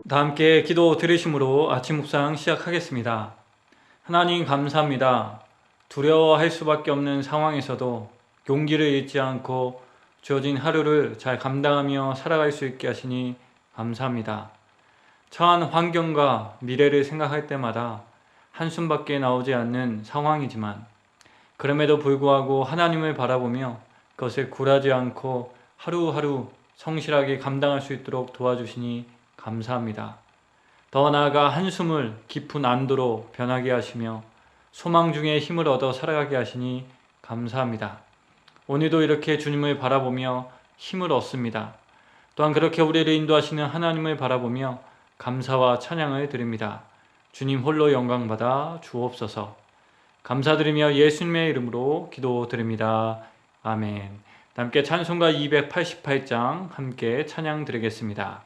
다 함께 기도 들으심으로 아침 묵상 시작하겠습니다. 하나님 감사합니다. 두려워할 수밖에 없는 상황에서도 용기를 잃지 않고 주어진 하루를 잘 감당하며 살아갈 수 있게 하시니 감사합니다. 처한 환경과 미래를 생각할 때마다 한숨밖에 나오지 않는 상황이지만 그럼에도 불구하고 하나님을 바라보며 그것을 굴하지 않고 하루하루 성실하게 감당할 수 있도록 도와주시니 감사합니다. 더 나아가 한숨을 깊은 안도로 변하게 하시며 소망 중에 힘을 얻어 살아가게 하시니 감사합니다. 오늘도 이렇게 주님을 바라보며 힘을 얻습니다. 또한 그렇게 우리를 인도하시는 하나님을 바라보며 감사와 찬양을 드립니다. 주님 홀로 영광받아 주옵소서. 감사드리며 예수님의 이름으로 기도드립니다. 아멘. 함께 찬송가 288장 함께 찬양 드리겠습니다.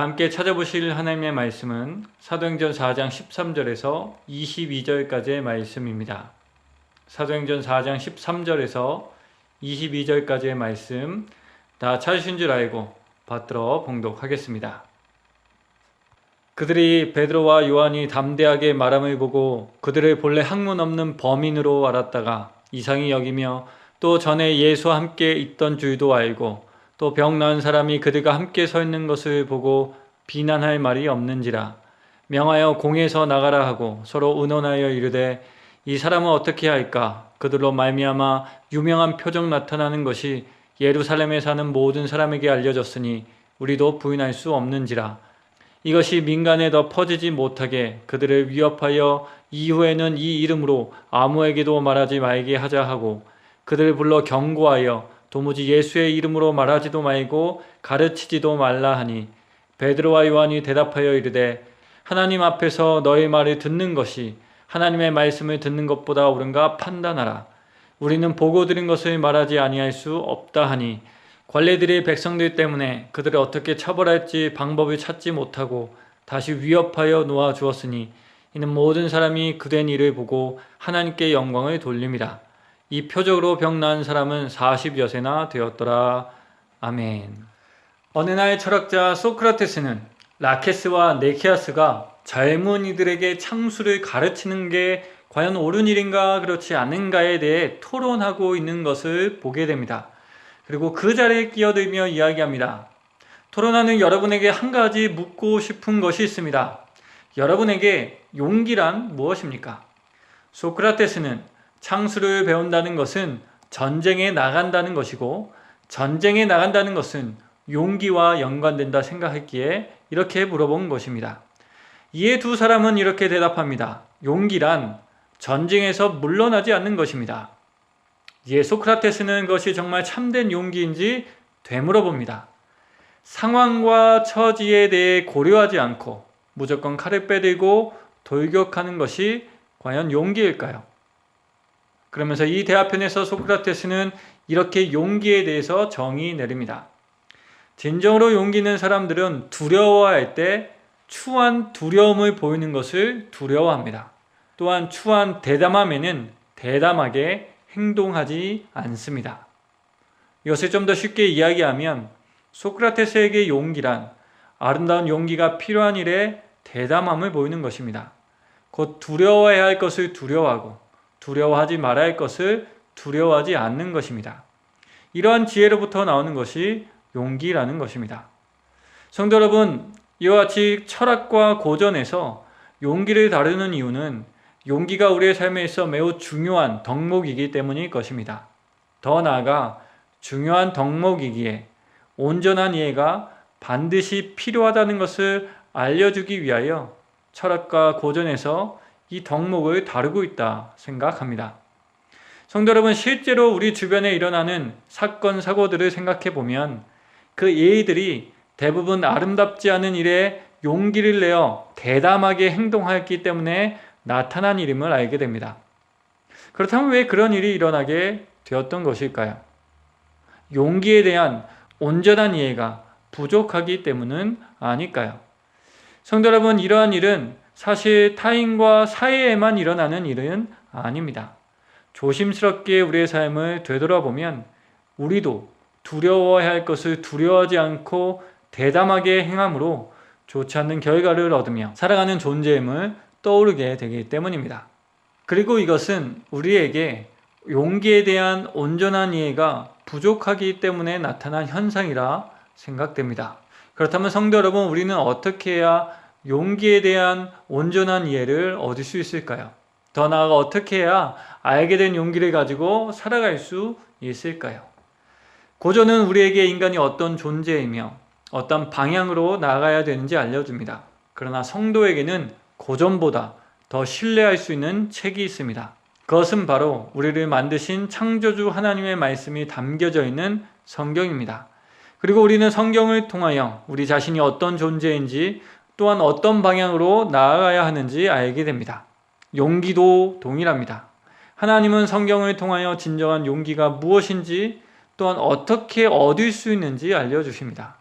다 함께 찾아보실 하나님의 말씀은 사도행전 4장 13절에서 22절까지의 말씀입니다. 사도행전 4장 13절에서 22절까지의 말씀 다 찾으신 줄 알고 받들어 봉독하겠습니다. 그들이 베드로와 요한이 담대하게 말함을 보고 그들을 본래 학문 없는 범인으로 알았다가 이상히 여기며 또 전에 예수와 함께 있던 줄도 알고 또 병 나은 사람이 그들과 함께 서 있는 것을 보고 비난할 말이 없는지라. 명하여 공에서 나가라 하고 서로 의논하여 이르되 이 사람은 어떻게 할까? 그들로 말미암아 유명한 표적 나타나는 것이 예루살렘에 사는 모든 사람에게 알려졌으니 우리도 부인할 수 없는지라. 이것이 민간에 더 퍼지지 못하게 그들을 위협하여 이후에는 이 이름으로 아무에게도 말하지 말게 하자 하고 그들을 불러 경고하여 도무지 예수의 이름으로 말하지도 말고 가르치지도 말라 하니 베드로와 요한이 대답하여 이르되 하나님 앞에서 너의 말을 듣는 것이 하나님의 말씀을 듣는 것보다 옳은가 판단하라. 우리는 보고 들은 것을 말하지 아니할 수 없다 하니 관리들이 백성들 때문에 그들을 어떻게 처벌할지 방법을 찾지 못하고 다시 위협하여 놓아 주었으니 이는 모든 사람이 그된 일을 보고 하나님께 영광을 돌림이라. 이 표적으로 병 나은 사람은 40여세나 되었더라. 아멘. 어느 날 철학자 소크라테스는 라케스와 네키아스가 젊은이들에게 창수를 가르치는 게 과연 옳은 일인가 그렇지 않은가에 대해 토론하고 있는 것을 보게 됩니다. 그리고 그 자리에 끼어들며 이야기합니다. 토론하는 여러분에게 한 가지 묻고 싶은 것이 있습니다. 여러분에게 용기란 무엇입니까? 소크라테스는 창수를 배운다는 것은 전쟁에 나간다는 것이고 전쟁에 나간다는 것은 용기와 연관된다 생각했기에 이렇게 물어본 것입니다. 이에 두 사람은 이렇게 대답합니다. 용기란 전쟁에서 물러나지 않는 것입니다. 이에 소크라테스는 그것이 정말 참된 용기인지 되물어봅니다. 상황과 처지에 대해 고려하지 않고 무조건 칼을 빼들고 돌격하는 것이 과연 용기일까요? 그러면서 이 대화편에서 소크라테스는 이렇게 용기에 대해서 정의 내립니다. 진정으로 용기 있는 사람들은 두려워할 때 추한 두려움을 보이는 것을 두려워합니다. 또한 추한 대담함에는 대담하게 행동하지 않습니다. 이것을 좀 더 쉽게 이야기하면 소크라테스에게 용기란 아름다운 용기가 필요한 일에 대담함을 보이는 것입니다. 곧 두려워해야 할 것을 두려워하고 두려워하지 말아야 할 것을 두려워하지 않는 것입니다. 이러한 지혜로부터 나오는 것이 용기라는 것입니다. 성도 여러분, 이와 같이 철학과 고전에서 용기를 다루는 이유는 용기가 우리의 삶에 있어 매우 중요한 덕목이기 때문일 것입니다. 더 나아가 중요한 덕목이기에 온전한 이해가 반드시 필요하다는 것을 알려주기 위하여 철학과 고전에서 이 덕목을 다루고 있다 생각합니다. 성도 여러분, 실제로 우리 주변에 일어나는 사건, 사고들을 생각해 보면 그 예의들이 대부분 아름답지 않은 일에 용기를 내어 대담하게 행동하였기 때문에 나타난 일임을 알게 됩니다. 그렇다면 왜 그런 일이 일어나게 되었던 것일까요? 용기에 대한 온전한 이해가 부족하기 때문은 아닐까요? 성도 여러분, 이러한 일은 사실 타인과 사이에만 일어나는 일은 아닙니다. 조심스럽게 우리의 삶을 되돌아보면 우리도 두려워해야 할 것을 두려워하지 않고 대담하게 행함으로 좋지 않는 결과를 얻으며 살아가는 존재임을 떠오르게 되기 때문입니다. 그리고 이것은 우리에게 용기에 대한 온전한 이해가 부족하기 때문에 나타난 현상이라 생각됩니다. 그렇다면 성도 여러분, 우리는 어떻게 해야 용기에 대한 온전한 이해를 얻을 수 있을까요? 더 나아가 어떻게 해야 알게 된 용기를 가지고 살아갈 수 있을까요? 고전은 우리에게 인간이 어떤 존재이며 어떤 방향으로 나아가야 되는지 알려줍니다. 그러나 성도에게는 고전보다 더 신뢰할 수 있는 책이 있습니다. 그것은 바로 우리를 만드신 창조주 하나님의 말씀이 담겨져 있는 성경입니다. 그리고 우리는 성경을 통하여 우리 자신이 어떤 존재인지 또한 어떤 방향으로 나아가야 하는지 알게 됩니다. 용기도 동일합니다. 하나님은 성경을 통하여 진정한 용기가 무엇인지 또한 어떻게 얻을 수 있는지 알려주십니다.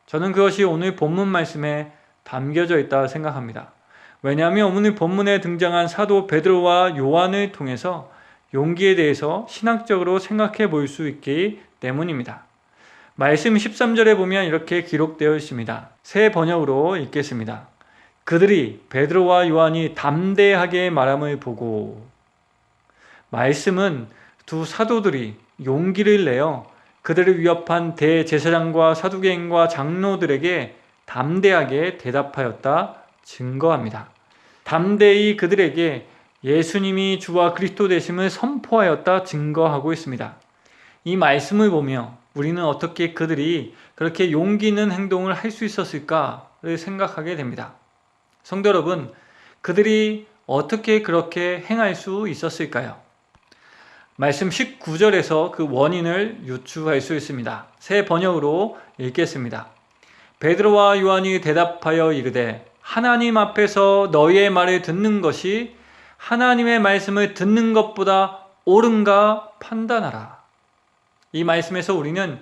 저는 그것이 오늘 본문 말씀에 담겨져 있다 생각합니다. 왜냐하면 오늘 본문에 등장한 사도 베드로와 요한을 통해서 용기에 대해서 신학적으로 생각해 볼 수 있기 때문입니다. 말씀 13절에 보면 이렇게 기록되어 있습니다. 새 번역으로 읽겠습니다. 그들이 베드로와 요한이 담대하게 말함을 보고, 말씀은 두 사도들이 용기를 내어 그들을 위협한 대제사장과 사두개인과 장로들에게 담대하게 대답하였다 증거합니다. 담대히 그들에게 예수님이 주와 그리스도 되심을 선포하였다 증거하고 있습니다. 이 말씀을 보며 우리는 어떻게 그들이 그렇게 용기 있는 행동을 할 수 있었을까를 생각하게 됩니다. 성도 여러분, 그들이 어떻게 그렇게 행할 수 있었을까요? 말씀 19절에서 그 원인을 유추할 수 있습니다. 새 번역으로 읽겠습니다. 베드로와 요한이 대답하여 이르되 하나님 앞에서 너희의 말을 듣는 것이 하나님의 말씀을 듣는 것보다 옳은가 판단하라. 이 말씀에서 우리는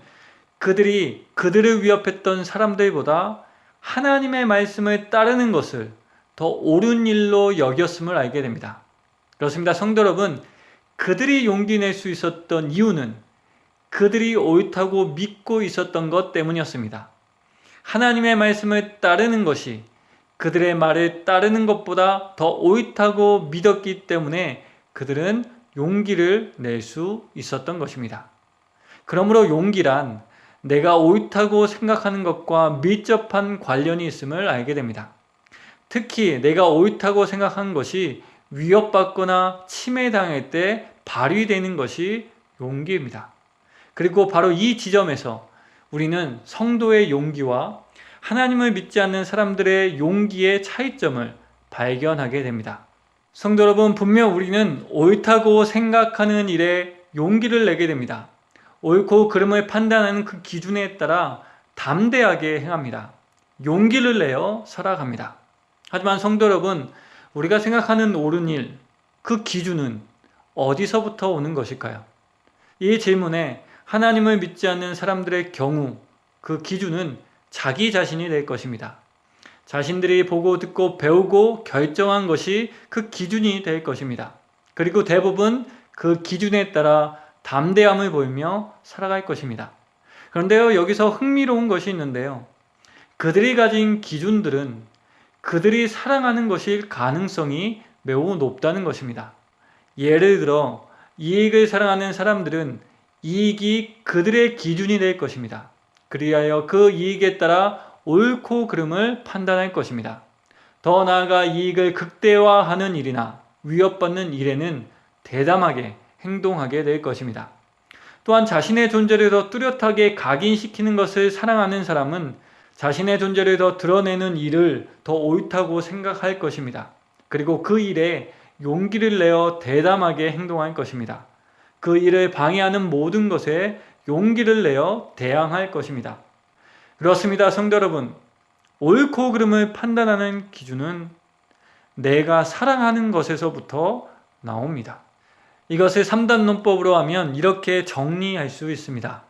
그들이 그들을 위협했던 사람들보다 하나님의 말씀을 따르는 것을 더 옳은 일로 여겼음을 알게 됩니다. 그렇습니다. 성도 여러분, 그들이 용기 낼 수 있었던 이유는 그들이 옳다고 믿고 있었던 것 때문이었습니다. 하나님의 말씀을 따르는 것이 그들의 말을 따르는 것보다 더 옳다고 믿었기 때문에 그들은 용기를 낼 수 있었던 것입니다. 그러므로 용기란 내가 옳다고 생각하는 것과 밀접한 관련이 있음을 알게 됩니다. 특히 내가 옳다고 생각하는 것이 위협받거나 침해당할 때 발휘되는 것이 용기입니다. 그리고 바로 이 지점에서 우리는 성도의 용기와 하나님을 믿지 않는 사람들의 용기의 차이점을 발견하게 됩니다. 성도 여러분, 분명 우리는 옳다고 생각하는 일에 용기를 내게 됩니다. 옳고 그름을 판단하는 그 기준에 따라 담대하게 행합니다. 용기를 내어 살아갑니다. 하지만 성도 여러분, 우리가 생각하는 옳은 일, 그 기준은 어디서부터 오는 것일까요? 이 질문에 하나님을 믿지 않는 사람들의 경우 그 기준은 자기 자신이 될 것입니다. 자신들이 보고 듣고 배우고 결정한 것이 그 기준이 될 것입니다. 그리고 대부분 그 기준에 따라 담대함을 보이며 살아갈 것입니다. 그런데요, 여기서 흥미로운 것이 있는데요. 그들이 가진 기준들은 그들이 사랑하는 것일 가능성이 매우 높다는 것입니다. 예를 들어 이익을 사랑하는 사람들은 이익이 그들의 기준이 될 것입니다. 그리하여 그 이익에 따라 옳고 그름을 판단할 것입니다. 더 나아가 이익을 극대화하는 일이나 위협받는 일에는 대담하게 행동하게 될 것입니다. 또한 자신의 존재를 더 뚜렷하게 각인시키는 것을 사랑하는 사람은 자신의 존재를 더 드러내는 일을 더 옳다고 생각할 것입니다. 그리고 그 일에 용기를 내어 대담하게 행동할 것입니다. 그 일을 방해하는 모든 것에 용기를 내어 대항할 것입니다. 그렇습니다. 성도 여러분, 옳고 그름을 판단하는 기준은 내가 사랑하는 것에서부터 나옵니다. 이것을 3단 논법으로 하면 이렇게 정리할 수 있습니다.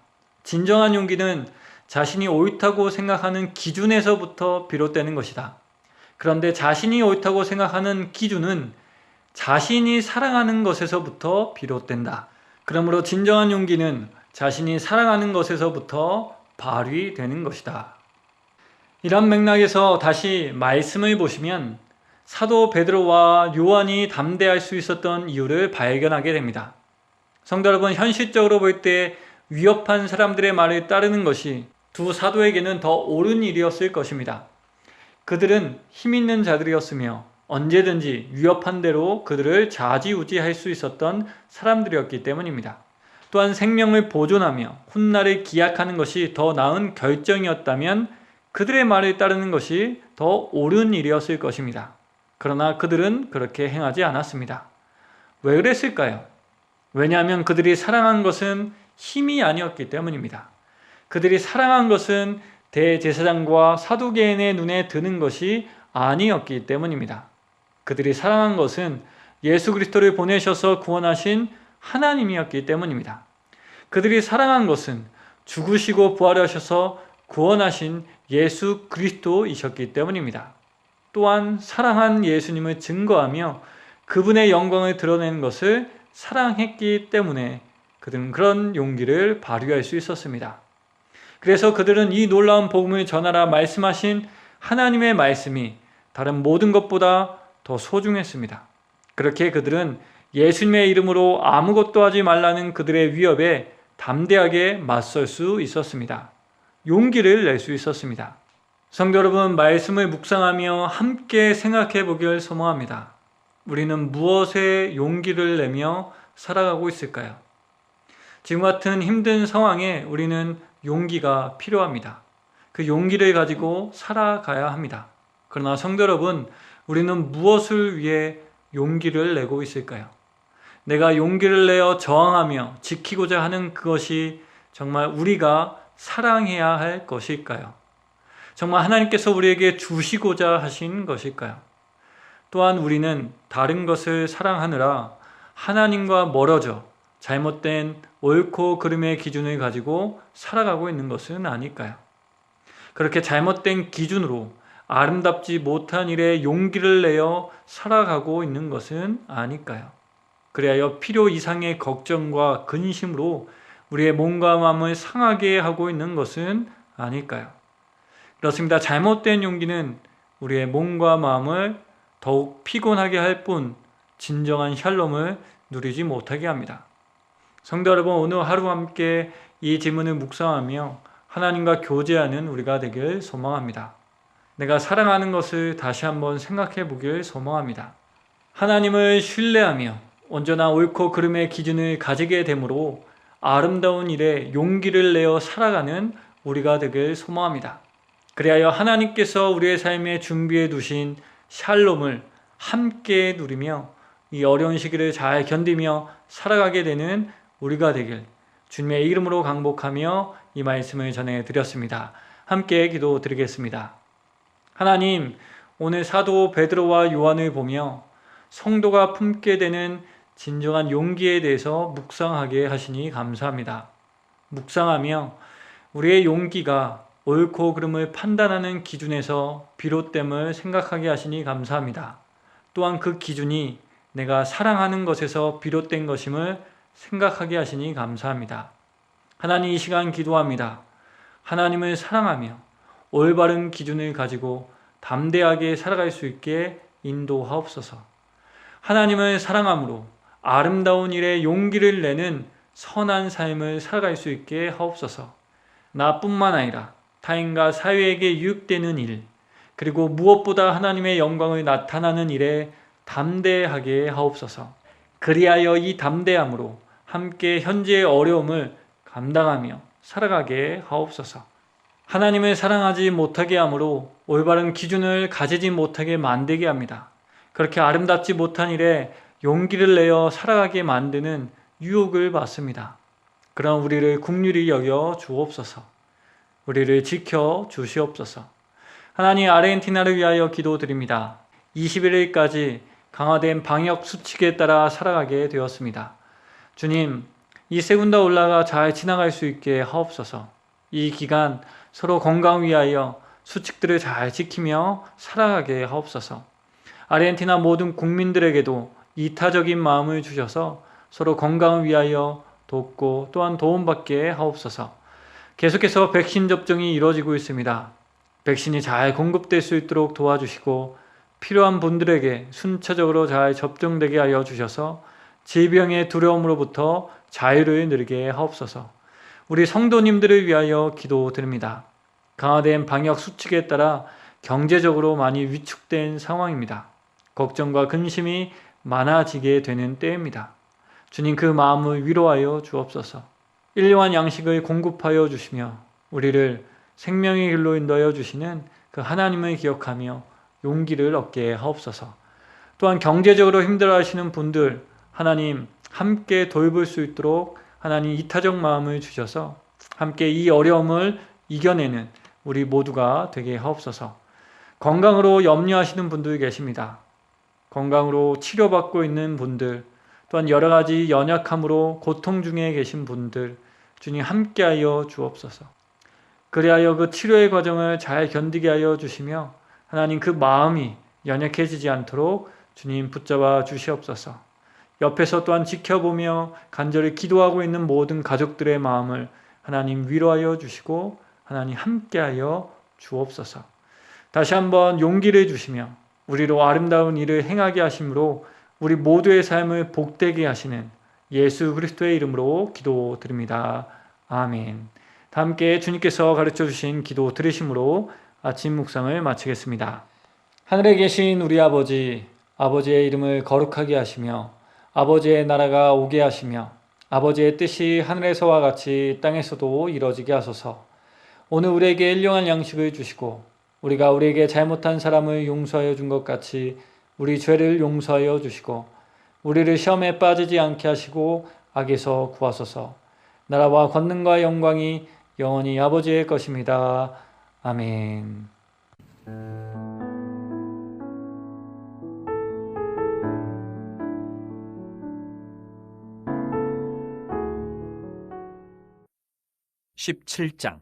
진정한 용기는 자신이 옳다고 생각하는 기준에서부터 비롯되는 것이다. 그런데 자신이 옳다고 생각하는 기준은 자신이 사랑하는 것에서부터 비롯된다. 그러므로 진정한 용기는 자신이 사랑하는 것에서부터 발휘되는 것이다. 이런 맥락에서 다시 말씀을 보시면 사도 베드로와 요한이 담대할 수 있었던 이유를 발견하게 됩니다. 성도 여러분, 현실적으로 볼 때 위협한 사람들의 말을 따르는 것이 두 사도에게는 더 옳은 일이었을 것입니다. 그들은 힘 있는 자들이었으며 언제든지 위협한 대로 그들을 좌지우지할 수 있었던 사람들이었기 때문입니다. 또한 생명을 보존하며 훗날을 기약하는 것이 더 나은 결정이었다면 그들의 말을 따르는 것이 더 옳은 일이었을 것입니다. 그러나 그들은 그렇게 행하지 않았습니다. 왜 그랬을까요? 왜냐하면 그들이 사랑한 것은 힘이 아니었기 때문입니다. 그들이 사랑한 것은 대제사장과 사두개인의 눈에 드는 것이 아니었기 때문입니다. 그들이 사랑한 것은 예수 그리스도를 보내셔서 구원하신 하나님이었기 때문입니다. 그들이 사랑한 것은 죽으시고 부활하셔서 구원하신 예수 그리스도이셨기 때문입니다. 또한 사랑한 예수님을 증거하며 그분의 영광을 드러내는 것을 사랑했기 때문에 그들은 그런 용기를 발휘할 수 있었습니다. 그래서 그들은 이 놀라운 복음을 전하라 말씀하신 하나님의 말씀이 다른 모든 것보다 더 소중했습니다. 그렇게 그들은 예수님의 이름으로 아무것도 하지 말라는 그들의 위협에 담대하게 맞설 수 있었습니다. 용기를 낼 수 있었습니다. 성도 여러분, 말씀을 묵상하며 함께 생각해 보길 소망합니다. 우리는 무엇에 용기를 내며 살아가고 있을까요? 지금 같은 힘든 상황에 우리는 용기가 필요합니다. 그 용기를 가지고 살아가야 합니다. 그러나 성도 여러분, 우리는 무엇을 위해 용기를 내고 있을까요? 내가 용기를 내어 저항하며 지키고자 하는 그것이 정말 우리가 사랑해야 할 것일까요? 정말 하나님께서 우리에게 주시고자 하신 것일까요? 또한 우리는 다른 것을 사랑하느라 하나님과 멀어져 잘못된 옳고 그름의 기준을 가지고 살아가고 있는 것은 아닐까요? 그렇게 잘못된 기준으로 아름답지 못한 일에 용기를 내어 살아가고 있는 것은 아닐까요? 그리하여 필요 이상의 걱정과 근심으로 우리의 몸과 마음을 상하게 하고 있는 것은 아닐까요? 그렇습니다. 잘못된 용기는 우리의 몸과 마음을 더욱 피곤하게 할 뿐 진정한 샬롬을 누리지 못하게 합니다. 성도 여러분, 오늘 하루 함께 이 질문을 묵상하며 하나님과 교제하는 우리가 되길 소망합니다. 내가 사랑하는 것을 다시 한번 생각해 보길 소망합니다. 하나님을 신뢰하며 온전한 옳고 그름의 기준을 가지게 되므로 아름다운 일에 용기를 내어 살아가는 우리가 되길 소망합니다. 그리하여 하나님께서 우리의 삶에 준비해 두신 샬롬을 함께 누리며 이 어려운 시기를 잘 견디며 살아가게 되는 우리가 되길 주님의 이름으로 강복하며 이 말씀을 전해드렸습니다. 함께 기도드리겠습니다. 하나님, 오늘 사도 베드로와 요한을 보며 성도가 품게 되는 진정한 용기에 대해서 묵상하게 하시니 감사합니다. 묵상하며 우리의 용기가 옳고 그름을 판단하는 기준에서 비롯됨을 생각하게 하시니 감사합니다. 또한 그 기준이 내가 사랑하는 것에서 비롯된 것임을 생각하게 하시니 감사합니다. 하나님, 이 시간 기도합니다. 하나님을 사랑하며 올바른 기준을 가지고 담대하게 살아갈 수 있게 인도하옵소서. 하나님을 사랑함으로 아름다운 일에 용기를 내는 선한 삶을 살아갈 수 있게 하옵소서. 나뿐만 아니라 타인과 사회에게 유익되는 일, 그리고 무엇보다 하나님의 영광을 나타나는 일에 담대하게 하옵소서. 그리하여 이 담대함으로 함께 현재의 어려움을 감당하며 살아가게 하옵소서. 하나님을 사랑하지 못하게 함으로 올바른 기준을 가지지 못하게 만들게 합니다. 그렇게 아름답지 못한 일에 용기를 내어 살아가게 만드는 유혹을 받습니다. 그런 우리를 긍휼히 여겨 주옵소서. 우리를 지켜 주시옵소서. 하나님, 아르헨티나를 위하여 기도드립니다. 21일까지 강화된 방역 수칙에 따라 살아가게 되었습니다. 주님, 이 세군다 올라가 잘 지나갈 수 있게 하옵소서. 이 기간 서로 건강 위하여 수칙들을 잘 지키며 살아가게 하옵소서. 아르헨티나 모든 국민들에게도 이타적인 마음을 주셔서 서로 건강을 위하여 돕고 또한 도움받게 하옵소서. 계속해서 백신 접종이 이루어지고 있습니다. 백신이 잘 공급될 수 있도록 도와주시고 필요한 분들에게 순차적으로 잘 접종되게 하여 주셔서 질병의 두려움으로부터 자유를 누리게 하옵소서. 우리 성도님들을 위하여 기도드립니다. 강화된 방역 수칙에 따라 경제적으로 많이 위축된 상황입니다. 걱정과 근심이 많아지게 되는 때입니다. 주님, 그 마음을 위로하여 주옵소서. 일용할 양식을 공급하여 주시며 우리를 생명의 길로 인도하여 주시는 그 하나님을 기억하며 용기를 얻게 하옵소서. 또한 경제적으로 힘들어하시는 분들, 하나님 함께 돌볼 수 있도록 하나님 이타적 마음을 주셔서 함께 이 어려움을 이겨내는 우리 모두가 되게 하옵소서. 건강으로 염려하시는 분들이 계십니다. 건강으로 치료받고 있는 분들, 또한 여러 가지 연약함으로 고통 중에 계신 분들, 주님 함께하여 주옵소서. 그리하여 그 치료의 과정을 잘 견디게 하여 주시며 하나님 그 마음이 연약해지지 않도록 주님 붙잡아 주시옵소서. 옆에서 또한 지켜보며 간절히 기도하고 있는 모든 가족들의 마음을 하나님 위로하여 주시고 하나님 함께하여 주옵소서. 다시 한번 용기를 주시며 우리로 아름다운 일을 행하게 하심으로 우리 모두의 삶을 복되게 하시는 예수 그리스도의 이름으로 기도드립니다. 아멘. 다 함께 주님께서 가르쳐 주신 기도 들으심으로 아침 묵상을 마치겠습니다. 하늘에 계신 우리 아버지, 아버지의 이름을 거룩하게 하시며 아버지의 나라가 오게 하시며 아버지의 뜻이 하늘에서와 같이 땅에서도 이루어지게 하소서. 오늘 우리에게 일용할 양식을 주시고 우리가 우리에게 잘못한 사람을 용서하여 준 것 같이 우리 죄를 용서하여 주시고 우리를 시험에 빠지지 않게 하시고 악에서 구하소서. 나라와 권능과 영광이 영원히 아버지의 것입니다. 아멘. (17장)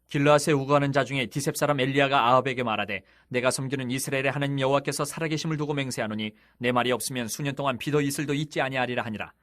길르앗에 우거하는 자 중에 디셉 사람 엘리야가 아합에게 말하되 내가 섬기는 이스라엘의 하나님 여호와께서 살아계심을 두고 맹세하노니 내 말이 없으면 수년 동안 비도 이슬도 있지 아니하리라 하니라.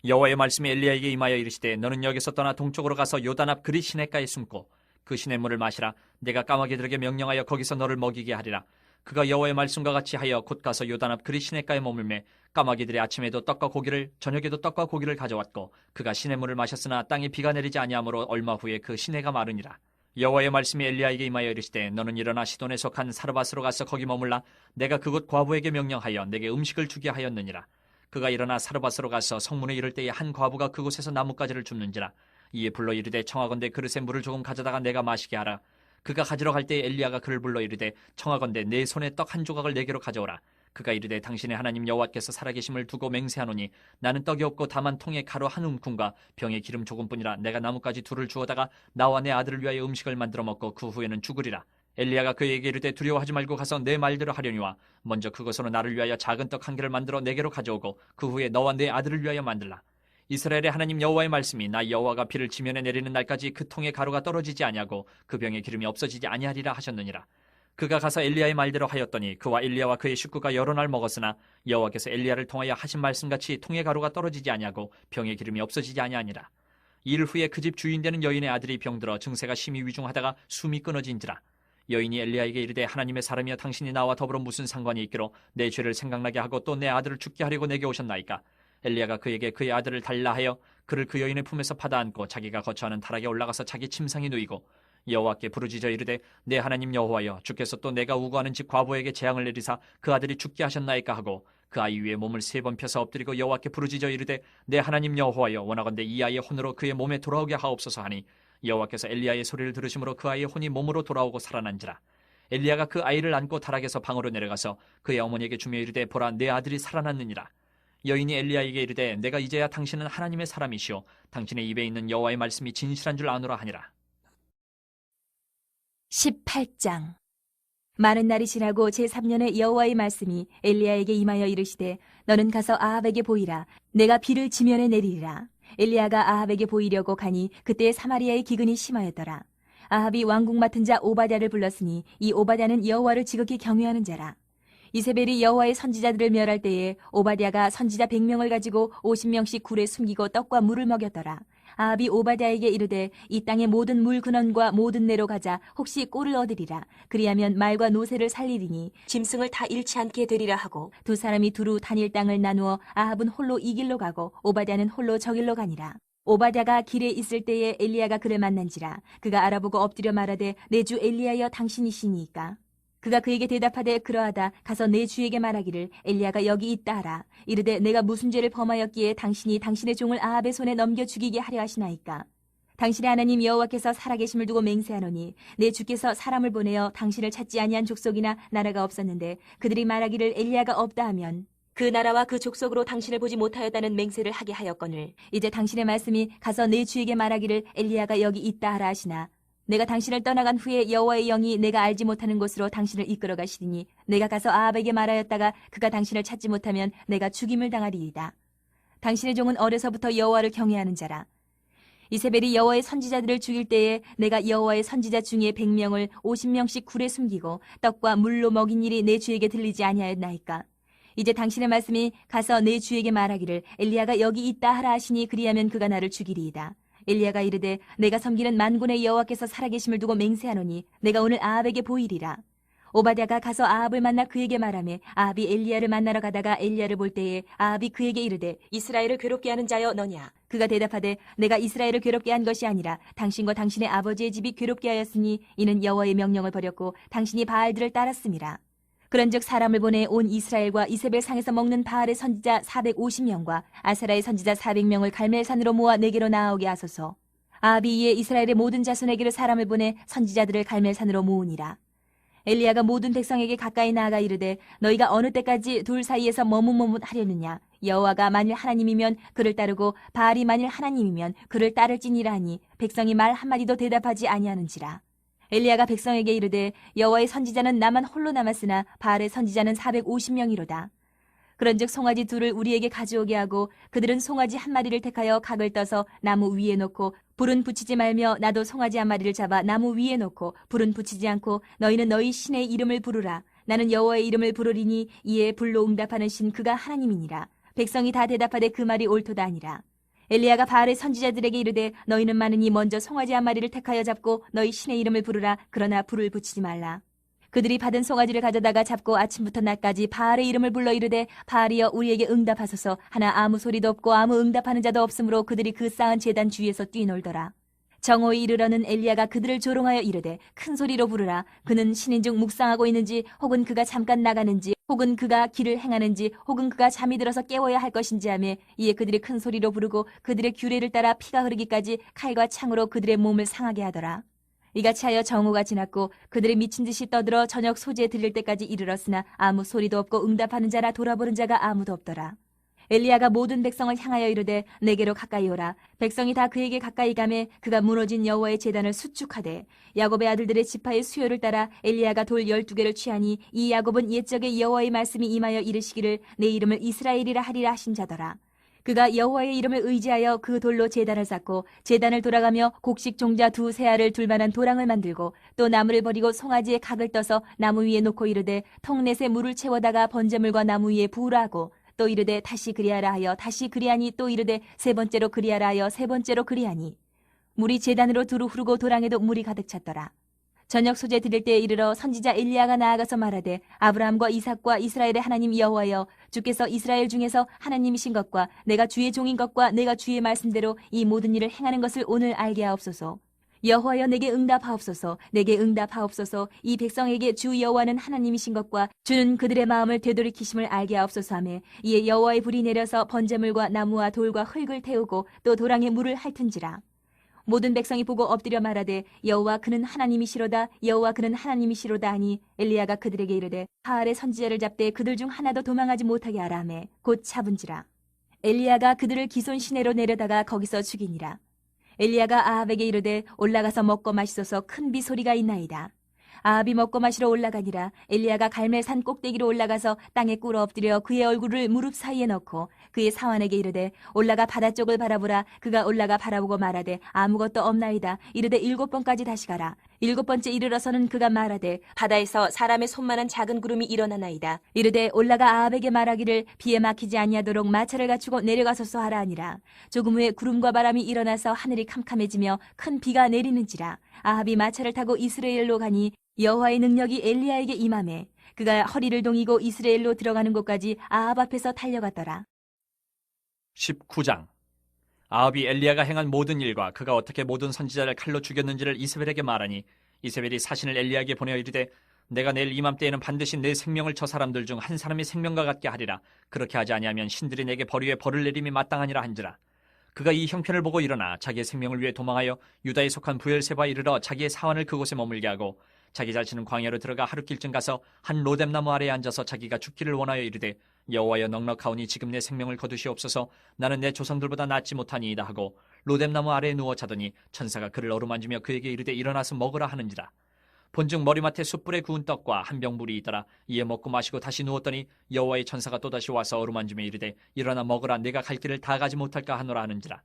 여호와의 말씀이 엘리야에게 임하여 이르시되 너는 여기서 떠나 동쪽으로 가서 요단 앞 그릿 시냇가에 숨고 그 시냇물을 마시라. 내가 까마귀들에게 명령하여 거기서 너를 먹이게 하리라. 그가 여호와의 말씀과 같이 하여 곧 가서 요단 앞 그릿 시냇가에 머물매 까마귀들이 아침에도 떡과 고기를 저녁에도 떡과 고기를 가져왔고 그가 시냇물을 마셨으나 땅에 비가 내리지 아니하므로 얼마 후에 그 시내가 마르니라. 여호와의 말씀이 엘리야에게 임하여 이르시되 너는 일어나 시돈에 속한 사르밧으로 가서 거기 머물라. 내가 그곳 과부에게 명령하여 내게 음식을 주게 하였느니라. 그가 일어나 사르밧으로 가서 성문에 이를 때에 한 과부가 그곳에서 나뭇가지를 줍는지라. 이에 불러 이르되 청하건대 그릇에 물을 조금 가져다가 내가 마시게 하라. 그가 가지러 갈 때에 엘리야가 그를 불러 이르되 청하건대 내 손에 떡 한 조각을 내게로 가져오라. 그가 이르되 당신의 하나님 여호와께서 살아계심을 두고 맹세하노니 나는 떡이 없고 다만 통에 가루 한 움큼과 병에 기름 조금뿐이라. 내가 나뭇가지 둘을 주어다가 나와 내 아들을 위하여 음식을 만들어 먹고 그 후에는 죽으리라. 엘리야가 그에게 이르되 두려워하지 말고 가서 내 말대로 하려니와 먼저 그것으로 나를 위하여 작은 떡 한 개를 만들어 내게로 가져오고 그 후에 너와 내 아들을 위하여 만들라. 이스라엘의 하나님 여호와의 말씀이 나 여호와가 비를 지면에 내리는 날까지 그 통에 가루가 떨어지지 아니하고 그 병에 기름이 없어지지 아니하리라 하셨느니라. 그가 가서 엘리야의 말대로 하였더니 그와 엘리야와 그의 식구가 여러 날 먹었으나 여호와께서 엘리야를 통하여 하신 말씀같이 통에 가루가 떨어지지 아니하고 병에 기름이 없어지지 아니하니라. 일 후에 그 집 주인 되는 여인의 아들이 병들어 증세가 심히 위중하다가 숨이 끊어진지라. 여인이 엘리야에게 이르되 하나님의 사람이여 당신이 나와 더불어 무슨 상관이 있기로 내 죄를 생각나게 하고 또 내 아들을 죽게 하려고 내게 오셨나이까. 엘리야가 그에게 그의 아들을 달라 하여 그를 그 여인의 품에서 받아안고 자기가 거처하는 타락에 올라가서 자기 침상에 누이고 여호와께 부르짖어 이르되 내 하나님 여호와여 주께서 또 내가 우거하는 집 과부에게 재앙을 내리사 그 아들이 죽게 하셨나이까 하고 그 아이 위에 몸을 3번 펴서 엎드리고 여호와께 부르짖어 이르되 내 하나님 여호와여 원하건대 이 아이의 혼으로 그의 몸에 돌아오게 하옵소서 하니 여호와께서 엘리야의 소리를 들으심으로 그 아이의 혼이 몸으로 돌아오고 살아난지라. 엘리야가 그 아이를 안고 타락에서 방으로 내려가서 그의 어머니에게 주며 이르되 보라 내 아들이 살아났느니라. 여인이 엘리야에게 이르되 내가 이제야 당신은 하나님의 사람이시오 당신의 입에 있는 여호와의 말씀이 진실한 줄 아노라 하니라. 18장 많은 날이 지나고 제3년에 여호와의 말씀이 엘리야에게 임하여 이르시되 너는 가서 아합에게 보이라. 내가 비를 지면에 내리리라. 엘리야가 아합에게 보이려고 가니 그때 사마리아의 기근이 심하였더라. 아합이 왕궁 맡은 자 오바댜를 불렀으니 이 오바댜는 여호와를 지극히 경외하는 자라. 이세벨이 여호와의 선지자들을 멸할 때에 오바댜가 선지자 100명을 가지고 50명씩 굴에 숨기고 떡과 물을 먹였더라. 아합이 오바댜에게 이르되 이 땅의 모든 물 근원과 모든 내로 가자. 혹시 꼴을 얻으리라. 그리하면 말과 노새를 살리리니 짐승을 다 잃지 않게 되리라 하고 두 사람이 두루 다닐 땅을 나누어 아합은 홀로 이 길로 가고 오바댜는 홀로 저 길로 가니라. 오바댜가 길에 있을 때에 엘리야가 그를 만난지라. 그가 알아보고 엎드려 말하되 내 주 엘리야여 당신이시니이까. 그가 그에게 대답하되 그러하다. 가서 내 주에게 말하기를 엘리야가 여기 있다 하라. 이르되 내가 무슨 죄를 범하였기에 당신이 당신의 종을 아합의 손에 넘겨 죽이게 하려 하시나이까. 당신의 하나님 여호와께서 살아계심을 두고 맹세하노니 내 주께서 사람을 보내어 당신을 찾지 아니한 족속이나 나라가 없었는데 그들이 말하기를 엘리야가 없다 하면 그 나라와 그 족속으로 당신을 보지 못하였다는 맹세를 하게 하였거늘 이제 당신의 말씀이 가서 내 주에게 말하기를 엘리야가 여기 있다 하라 하시나 내가 당신을 떠나간 후에 여호와의 영이 내가 알지 못하는 곳으로 당신을 이끌어 가시리니 내가 가서 아합에게 말하였다가 그가 당신을 찾지 못하면 내가 죽임을 당하리이다. 당신의 종은 어려서부터 여호와를 경외하는 자라. 이세벨이 여호와의 선지자들을 죽일 때에 내가 여호와의 선지자 중에 100명을 50명씩 굴에 숨기고 떡과 물로 먹인 일이 내 주에게 들리지 아니하였나이까. 이제 당신의 말씀이 가서 내 주에게 말하기를 엘리야가 여기 있다 하라 하시니 그리하면 그가 나를 죽이리이다. 엘리야가 이르되 내가 섬기는 만군의 여호와께서 살아계심을 두고 맹세하노니 내가 오늘 아합에게 보이리라. 오바댜가 가서 아합을 만나 그에게 말하며 아합이 엘리야를 만나러 가다가 엘리야를 볼 때에 아합이 그에게 이르되 이스라엘을 괴롭게 하는 자여 너냐? 그가 대답하되 내가 이스라엘을 괴롭게 한 것이 아니라 당신과 당신의 아버지의 집이 괴롭게 하였으니 이는 여호와의 명령을 버렸고 당신이 바알들을 따랐음이라. 그런즉 사람을 보내 온 이스라엘과 이세벨 상에서 먹는 바알의 선지자 450명과 아세라의 선지자 400명을 갈멜산으로 모아 내게로 나아오게 하소서. 아합이 이에 이스라엘의 모든 자손에게로 사람을 보내 선지자들을 갈멜산으로 모으니라. 엘리야가 모든 백성에게 가까이 나아가 이르되 너희가 어느 때까지 둘 사이에서 머뭇머뭇하려느냐? 여호와가 만일 하나님이면 그를 따르고 바알이 만일 하나님이면 그를 따를지니라 하니 백성이 말 한마디도 대답하지 아니하는지라. 엘리야가 백성에게 이르되 여호와의 선지자는 나만 홀로 남았으나 바알의 선지자는 450명이로다. 그런즉 송아지 둘을 우리에게 가져오게 하고 그들은 송아지 한 마리를 택하여 각을 떠서 나무 위에 놓고 불은 붙이지 말며 나도 송아지 한 마리를 잡아 나무 위에 놓고 불은 붙이지 않고 너희는 너희 신의 이름을 부르라. 나는 여호와의 이름을 부르리니 이에 불로 응답하는 신 그가 하나님이니라. 백성이 다 대답하되 그 말이 옳도다 하니라. 엘리야가 바알의 선지자들에게 이르되 너희는 많으니 먼저 송아지 한 마리를 택하여 잡고 너희 신의 이름을 부르라. 그러나 불을 붙이지 말라. 그들이 받은 송아지를 가져다가 잡고 아침부터 낮까지 바알의 이름을 불러 이르되 바알이여 우리에게 응답하소서 하나 아무 소리도 없고 아무 응답하는 자도 없으므로 그들이 그 쌓은 제단 주위에서 뛰놀더라. 정오에 이르러는 엘리야가 그들을 조롱하여 이르되 큰 소리로 부르라. 그는 신인 중 묵상하고 있는지 혹은 그가 잠깐 나가는지 혹은 그가 길을 행하는지 혹은 그가 잠이 들어서 깨워야 할 것인지 하며 이에 그들이 큰 소리로 부르고 그들의 규례를 따라 피가 흐르기까지 칼과 창으로 그들의 몸을 상하게 하더라. 이같이 하여 정오가 지났고 그들이 미친 듯이 떠들어 저녁 소재 드릴 때까지 이르렀으나 아무 소리도 없고 응답하는 자나 돌아보는 자가 아무도 없더라. 엘리야가 모든 백성을 향하여 이르되 내게로 가까이 오라. 백성이 다 그에게 가까이 가매 그가 무너진 여호와의 제단을 수축하되 야곱의 아들들의 지파의 수요를 따라 엘리야가 돌 12개를 취하니 이 야곱은 옛적에 여호와의 말씀이 임하여 이르시기를 내 이름을 이스라엘이라 하리라 하신 자더라. 그가 여호와의 이름을 의지하여 그 돌로 제단을 쌓고 제단을 돌아가며 곡식 종자 2세알을 둘만한 도랑을 만들고 또 나무를 버리고 송아지에 각을 떠서 나무 위에 놓고 이르되 통넷에 물을 채워다가 번제물과 나무 위에 부으라 하고 또 이르되 다시 그리하라 하여 다시 그리하니 또 이르되 세 번째로 그리하라 하여 세 번째로 그리하니 물이 제단으로 두루 흐르고 도랑에도 물이 가득 찼더라. 저녁 소재 드릴 때에 이르러 선지자 엘리야가 나아가서 말하되 아브라함과 이삭과 이스라엘의 하나님 여호와여 주께서 이스라엘 중에서 하나님이신 것과 내가 주의 종인 것과 내가 주의 말씀대로 이 모든 일을 행하는 것을 오늘 알게 하옵소서. 여호와여 내게 응답하옵소서. 내게 응답하옵소서. 이 백성에게 주 여호와는 하나님이신 것과 주는 그들의 마음을 되돌이키심을 알게 하옵소서 하며 이에 여호와의 불이 내려서 번제물과 나무와 돌과 흙을 태우고 또 도랑에 물을 핥은지라. 모든 백성이 보고 엎드려 말하되 여호와 그는 하나님이시로다. 여호와 그는 하나님이시로다 하니 엘리야가 그들에게 이르되 바알의 선지자를 잡되 그들 중 하나도 도망하지 못하게 하라 하며 곧 잡은지라. 엘리야가 그들을 기손 시내로 내려다가 거기서 죽이니라. 엘리야가 아합에게 이르되 올라가서 먹고 마시소서. 큰 비 소리가 있나이다. 아합이 먹고 마시러 올라가니라. 엘리야가 갈멜산 꼭대기로 올라가서 땅에 꿇어 엎드려 그의 얼굴을 무릎 사이에 넣고 그의 사환에게 이르되 올라가 바다 쪽을 바라보라. 그가 올라가 바라보고 말하되 아무것도 없나이다. 이르되 7번까지 다시 가라. 7번째 이르러서는 그가 말하되 바다에서 사람의 손만한 작은 구름이 일어나나이다. 이르되 올라가 아합에게 말하기를 비에 막히지 아니하도록 마차를 갖추고 내려가소서 하라 하니라. 조금 후에 구름과 바람이 일어나서 하늘이 캄캄해지며 큰 비가 내리는지라. 아합이 마차를 타고 이스라엘로 가니 여호와의 능력이 엘리야에게 임하매 그가 허리를 동이고 이스라엘로 들어가는 곳까지 아합 앞에서 달려갔더라. 19장. 아합이 엘리야가 행한 모든 일과 그가 어떻게 모든 선지자를 칼로 죽였는지를 이세벨에게 말하니 이세벨이 사신을 엘리야에게 보내어 이르되 내가 내일 이맘때에는 반드시 내 생명을 저 사람들 중 한 사람의 생명과 같게 하리라. 그렇게 하지 아니하면 신들이 내게 벌 위에 벌을 내림이 마땅하니라 한지라. 그가 이 형편을 보고 일어나 자기의 생명을 위해 도망하여 유다에 속한 부엘세바에 이르러 자기의 사환을 그곳에 머물게 하고 자기 자신은 광야로 들어가 하루길쯤 가서 한 로뎀나무 아래에 앉아서 자기가 죽기를 원하여 이르되 여호와여 넉넉하오니 지금 내 생명을 거두시옵소서. 나는 내 조상들보다 낫지 못하니이다 하고 로뎀나무 아래에 누워 자더니 천사가 그를 어루만지며 그에게 이르되 일어나서 먹으라 하는지라. 본즉 머리맡에 숯불에 구운 떡과 한 병 물이 있더라. 이에 먹고 마시고 다시 누웠더니 여호와의 천사가 또다시 와서 어루만지며 이르되 일어나 먹으라. 내가 갈 길을 다 가지 못할까 하노라 하는지라.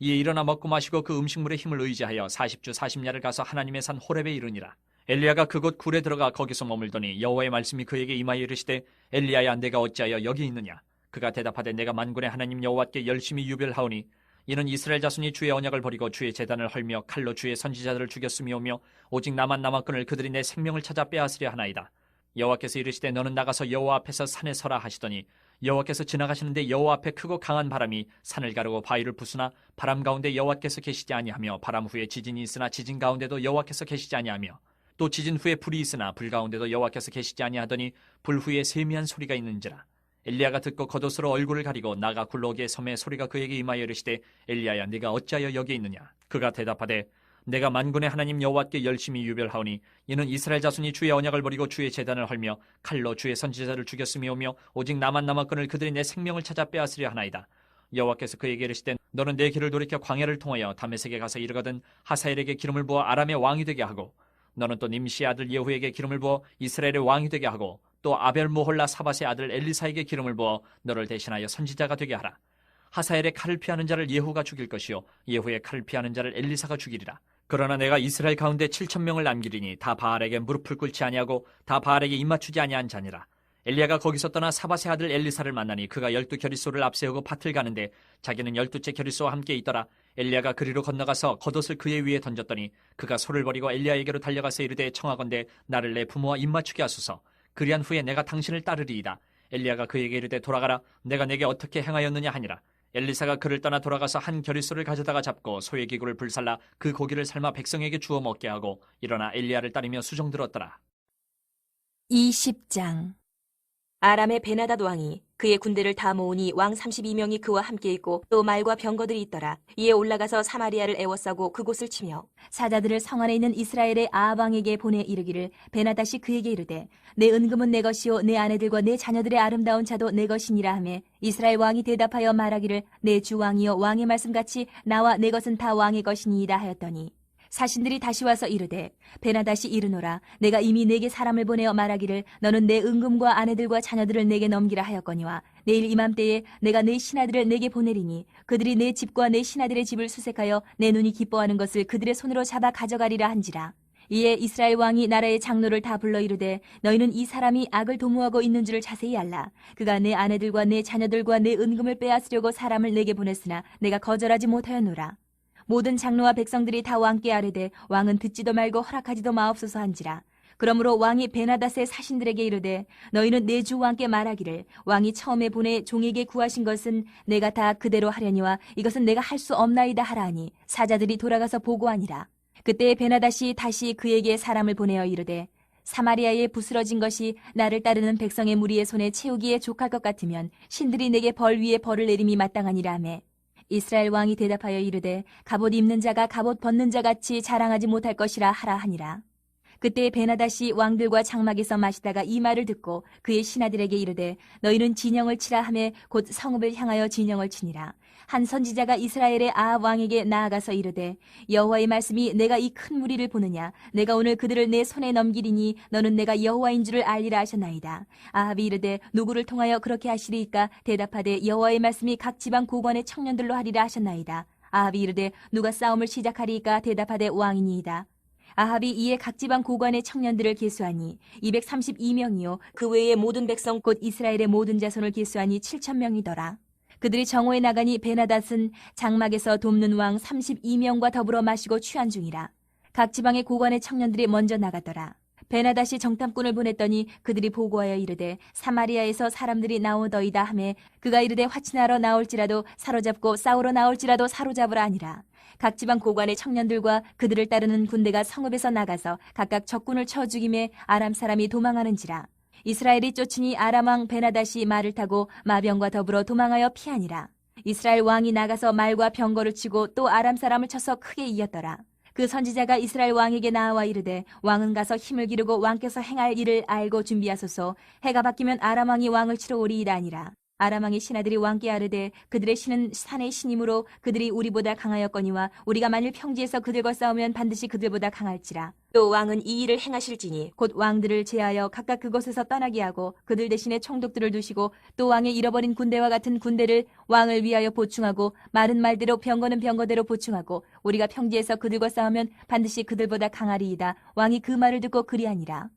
이에 일어나 먹고 마시고 그 음식물의 힘을 의지하여 40주 40야를 가서 하나님의 산 호렙에 이르니라. 엘리야가 그곳 굴에 들어가 거기서 머물더니 여호와의 말씀이 그에게 임하여 이르시되 엘리야야 내가 어찌하여 여기 있느냐. 그가 대답하되 내가 만군의 하나님 여호와께 열심히 유별하오니 이는 이스라엘 자손이 주의 언약을 버리고 주의 제단을 헐며 칼로 주의 선지자들을 죽였음이오며 오직 나만 남았거늘 그들이 내 생명을 찾아 빼앗으려 하나이다. 여호와께서 이르시되 너는 나가서 여호와 앞에서 산에 서라 하시더니 여호와께서 지나가시는데 여호와 앞에 크고 강한 바람이 산을 가르고 바위를 부수나 바람 가운데 여호와께서 계시지 아니하며 바람 후에 지진이 있으나 지진 가운데도 여호와께서 계시지 아니하며 또 지진 후에 불이 있으나 불 가운데도 여호와께서 계시지 아니하더니 불 후에 세미한 소리가 있는지라. 엘리야가 듣고 겉옷으로 얼굴을 가리고 나가 굴러오기에 섬에 소리가 그에게 임하여 이르시되 엘리야야 네가 어찌하여 여기 있느냐. 그가 대답하되 내가 만군의 하나님 여호와께 열심히 유별하오니 이는 이스라엘 자손이 주의 언약을 버리고 주의 제단을 헐며 칼로 주의 선지자를 죽였음이오며 오직 나만 남았거늘 그들이 내 생명을 찾아 빼앗으려 하나이다. 여호와께서 그에게 이르시되 너는 내 길을 돌이켜 광야를 통하여 다메섹에 가서 이르거든 하사엘에게 기름을 부어 아람의 왕이 되게 하고 너는 또 님시의 아들 예후에게 기름을 부어 이스라엘의 왕이 되게 하고 또 아벨모홀라 사밧의 아들 엘리사에게 기름을 부어 너를 대신하여 선지자가 되게 하라. 하사엘의 칼을 피하는 자를 예후가 죽일 것이요 예후의 칼을 피하는 자를 엘리사가 죽이리라. 그러나 내가 이스라엘 가운데 7,000명을 남기리니 다 바알에게 무릎을 꿇지 아니하고 다 바알에게 입맞추지 아니한 자니라. 엘리야가 거기서 떠나 사밧의 아들 엘리사를 만나니 그가 12겨릿소를 앞세우고 밭을 가는데 자기는 12째 겨릿소와 함께 있더라. 엘리야가 그리로 건너가서 겉옷을 그의 위에 던졌더니 그가 소를 버리고 엘리야에게로 달려가서 이르되 청하건대 나를 내 부모와 입맞추게 하소서. 그리한 후에 내가 당신을 따르리이다. 엘리야가 그에게 이르되 돌아가라. 내가 내게 어떻게 행하였느냐 하니라. 엘리사가 그를 떠나 돌아가서 한 겨릿소를 가져다가 잡고 소의 기구를 불살라 그 고기를 삶아 백성에게 주어 먹게 하고 일어나 엘리야를 따르며 수종 들었더라. 20장. 아람의 베나닷 왕이 그의 군대를 다 모으니 왕 32명이 그와 함께 있고 또 말과 병거들이 있더라. 이에 올라가서 사마리아를 애워싸고 그곳을 치며 사자들을 성 안에 있는 이스라엘의 아합 왕에게 보내 이르기를 베나닷이 그에게 이르되 내 은금은 내 것이요 내 아내들과 내 자녀들의 아름다운 차도 내 것이니라 하매 이스라엘 왕이 대답하여 말하기를 내 주 왕이여 왕의 말씀같이 나와 내 것은 다 왕의 것이니이다 하였더니 사신들이 다시 와서 이르되 베나닷이 이르노라 내가 이미 내게 사람을 보내어 말하기를 너는 내 은금과 아내들과 자녀들을 내게 넘기라 하였거니와 내일 이맘때에 내가 내 신하들을 내게 보내리니 그들이 내 집과 내 신하들의 집을 수색하여 내 눈이 기뻐하는 것을 그들의 손으로 잡아 가져가리라 한지라. 이에 이스라엘 왕이 나라의 장로를 다 불러 이르되 너희는 이 사람이 악을 도모하고 있는 줄을 자세히 알라. 그가 내 아내들과 내 자녀들과 내 은금을 빼앗으려고 사람을 내게 보냈으나 내가 거절하지 못하였노라. 모든 장로와 백성들이 다 왕께 아뢰되 왕은 듣지도 말고 허락하지도 마옵소서 한지라. 그러므로 왕이 베나닷의 사신들에게 이르되 너희는 내 주 왕께 말하기를 왕이 처음에 보내 종에게 구하신 것은 내가 다 그대로 하려니와 이것은 내가 할 수 없나이다 하라니 사자들이 돌아가서 보고하니라. 그때 베나닷이 다시 그에게 사람을 보내어 이르되 사마리아에 부스러진 것이 나를 따르는 백성의 무리의 손에 채우기에 족할 것 같으면 신들이 내게 벌 위에 벌을 내림이 마땅하니라 하매 이스라엘 왕이 대답하여 이르되 갑옷 입는 자가 갑옷 벗는 자 같이 자랑하지 못할 것이라 하라 하니라. 그때 베나닷이 왕들과 장막에서 마시다가 이 말을 듣고 그의 신하들에게 이르되 너희는 진영을 치라 하매 곧 성읍을 향하여 진영을 치니라. 한 선지자가 이스라엘의 아합 왕에게 나아가서 이르되 여호와의 말씀이 내가 이 큰 무리를 보느냐 내가 오늘 그들을 내 손에 넘기리니 너는 내가 여호와인 줄을 알리라 하셨나이다. 아합이 이르되 누구를 통하여 그렇게 하시리이까 대답하되 여호와의 말씀이 각 지방 고관의 청년들로 하리라 하셨나이다. 아합이 이르되 누가 싸움을 시작하리이까 대답하되 왕이니이다. 아합이 이에 각 지방 고관의 청년들을 계수하니 232명이요 그 외의 모든 백성 곧 이스라엘의 모든 자손을 계수하니 7,000명이더라. 그들이 정오에 나가니 베나닷은 장막에서 돕는 왕 32명과 더불어 마시고 취한 중이라. 각 지방의 고관의 청년들이 먼저 나가더라. 베나닷이 정탐꾼을 보냈더니 그들이 보고하여 이르되 사마리아에서 사람들이 나오더이다 하매 그가 이르되 화친하러 나올지라도 사로잡고 싸우러 나올지라도 사로잡으라 하니라. 각 지방 고관의 청년들과 그들을 따르는 군대가 성읍에서 나가서 각각 적군을 쳐 죽임에 아람 사람이 도망하는지라. 이스라엘이 쫓으니 아람 왕 베나닷이 말을 타고 마병과 더불어 도망하여 피하니라. 이스라엘 왕이 나가서 말과 병거를 치고 또 아람 사람을 쳐서 크게 이겼더라. 그 선지자가 이스라엘 왕에게 나와 이르되 왕은 가서 힘을 기르고 왕께서 행할 일을 알고 준비하소서. 해가 바뀌면 아람 왕이 왕을 치러 오리이다 아니라. 아람 왕의 신하들이 왕께 아뢰되 그들의 신은 산의 신이므로 그들이 우리보다 강하였거니와 우리가 만일 평지에서 그들과 싸우면 반드시 그들보다 강할지라. 또 왕은 이 일을 행하실지니 곧 왕들을 제하여 각각 그곳에서 떠나게 하고 그들 대신에 총독들을 두시고 또 왕의 잃어버린 군대와 같은 군대를 왕을 위하여 보충하고 말은 말대로 병거는 병거대로 보충하고 우리가 평지에서 그들과 싸우면 반드시 그들보다 강하리이다. 왕이 그 말을 듣고 그리하니라.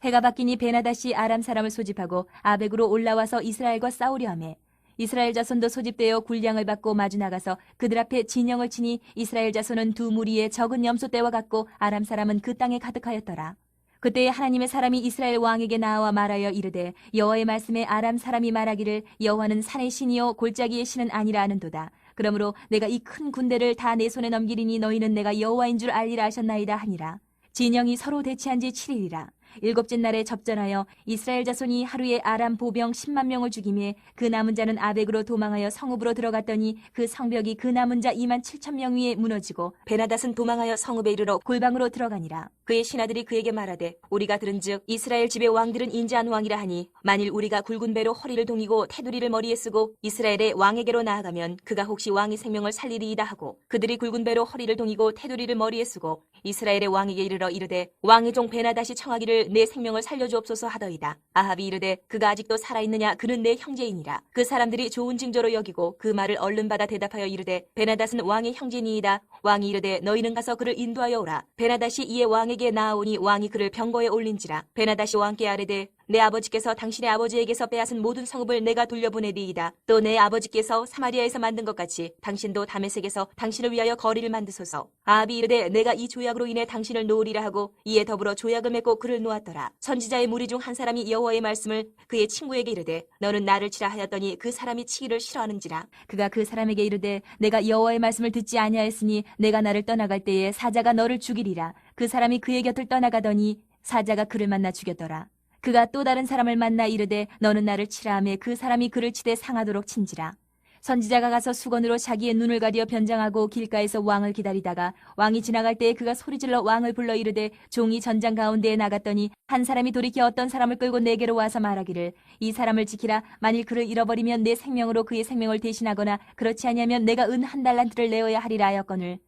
해가 바뀌니 베나닷이 아람 사람을 소집하고 아벡으로 올라와서 이스라엘과 싸우려 하매 이스라엘 자손도 소집되어 군량을 받고 마주 나가서 그들 앞에 진영을 치니 이스라엘 자손은 두 무리의 적은 염소 떼와 같고 아람 사람은 그 땅에 가득하였더라. 그때 하나님의 사람이 이스라엘 왕에게 나와 말하여 이르되 여호와의 말씀에 아람 사람이 말하기를 여호와는 산의 신이요 골짜기의 신은 아니라 하는도다. 그러므로 내가 이 큰 군대를 다 내 손에 넘기리니 너희는 내가 여호와인 줄 알리라 하셨나이다 하니라. 진영이 서로 대치한 지 7일이라. 일곱째 날에 접전하여 이스라엘 자손이 하루에 아람 보병 10만 명을 죽이매 그 남은 자는 아벡으로 도망하여 성읍으로 들어갔더니 그 성벽이 그 남은 자 2만 7천 명 위에 무너지고 베나닷은 도망하여 성읍에 이르러 골방으로 들어가니라. 그의 신하들이 그에게 말하되 우리가 들은즉 이스라엘 집의 왕들은 인자한 왕이라 하니 만일 우리가 굵은 배로 허리를 동이고 테두리를 머리에 쓰고 이스라엘의 왕에게로 나아가면 그가 혹시 왕의 생명을 살리리이다 하고 그들이 굵은 배로 허리를 동이고 테두리를 머리에 쓰고 이스라엘의 왕에게 이르러 이르되 왕의 종 베나닷이 청하기를 내 생명을 살려주옵소서 하더이다. 아합이 이르되 그가 아직도 살아있느냐 그는 내 형제이니라. 그 사람들이 좋은 징조로 여기고 그 말을 얼른 받아 대답하여 이르되 베나닷은 왕의 형제니이다. 왕이 이르되 너희는 가서 그를 인도하여 오라. 베나닷이 이에 왕에게 나아오니 왕이 그를 병거에 올린지라. 베나닷이 왕께 아뢰되 내 아버지께서 당신의 아버지에게서 빼앗은 모든 성읍을 내가 돌려보내리이다. 또 내 아버지께서 사마리아에서 만든 것 같이 당신도 다메섹에서 당신을 위하여 거리를 만드소서. 아합이 이르되 내가 이 조약으로 인해 당신을 놓으리라 하고 이에 더불어 조약을 맺고 그를 놓았더라. 선지자의 무리 중 한 사람이 여호와의 말씀을 그의 친구에게 이르되 너는 나를 치라 하였더니 그 사람이 치기를 싫어하는지라. 그가 그 사람에게 이르되 내가 여호와의 말씀을 듣지 아니하였으니 내가 나를 떠나갈 때에 사자가 너를 죽이리라. 그 사람이 그의 곁을 떠나가더니 사자가 그를 만나 죽였더라. 그가 또 다른 사람을 만나 이르되 너는 나를 치라 하매 그 사람이 그를 치되 상하도록 친지라. 선지자가 가서 수건으로 자기의 눈을 가려 변장하고 길가에서 왕을 기다리다가 왕이 지나갈 때에 그가 소리질러 왕을 불러 이르되 종이 전장 가운데에 나갔더니 한 사람이 돌이켜 어떤 사람을 끌고 내게로 와서 말하기를 이 사람을 지키라. 만일 그를 잃어버리면 내 생명으로 그의 생명을 대신하거나 그렇지 아니하면 내가 은 1달란트를 내어야 하리라 하였거늘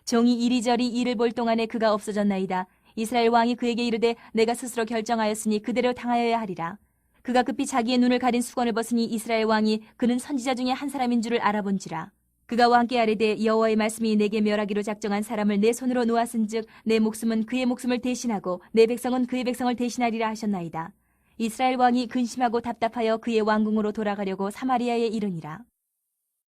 종이 이리저리 이를 볼 동안에 그가 없어졌나이다. 이스라엘 왕이 그에게 이르되 내가 스스로 결정하였으니 그대로 당하여야 하리라. 그가 급히 자기의 눈을 가린 수건을 벗으니 이스라엘 왕이 그는 선지자 중에 한 사람인 줄을 알아본지라. 그가 왕께 아뢰되 여호와의 말씀이 내게 멸하기로 작정한 사람을 내 손으로 놓았은즉 내 목숨은 그의 목숨을 대신하고 내 백성은 그의 백성을 대신하리라 하셨나이다. 이스라엘 왕이 근심하고 답답하여 그의 왕궁으로 돌아가려고 사마리아에 이르니라.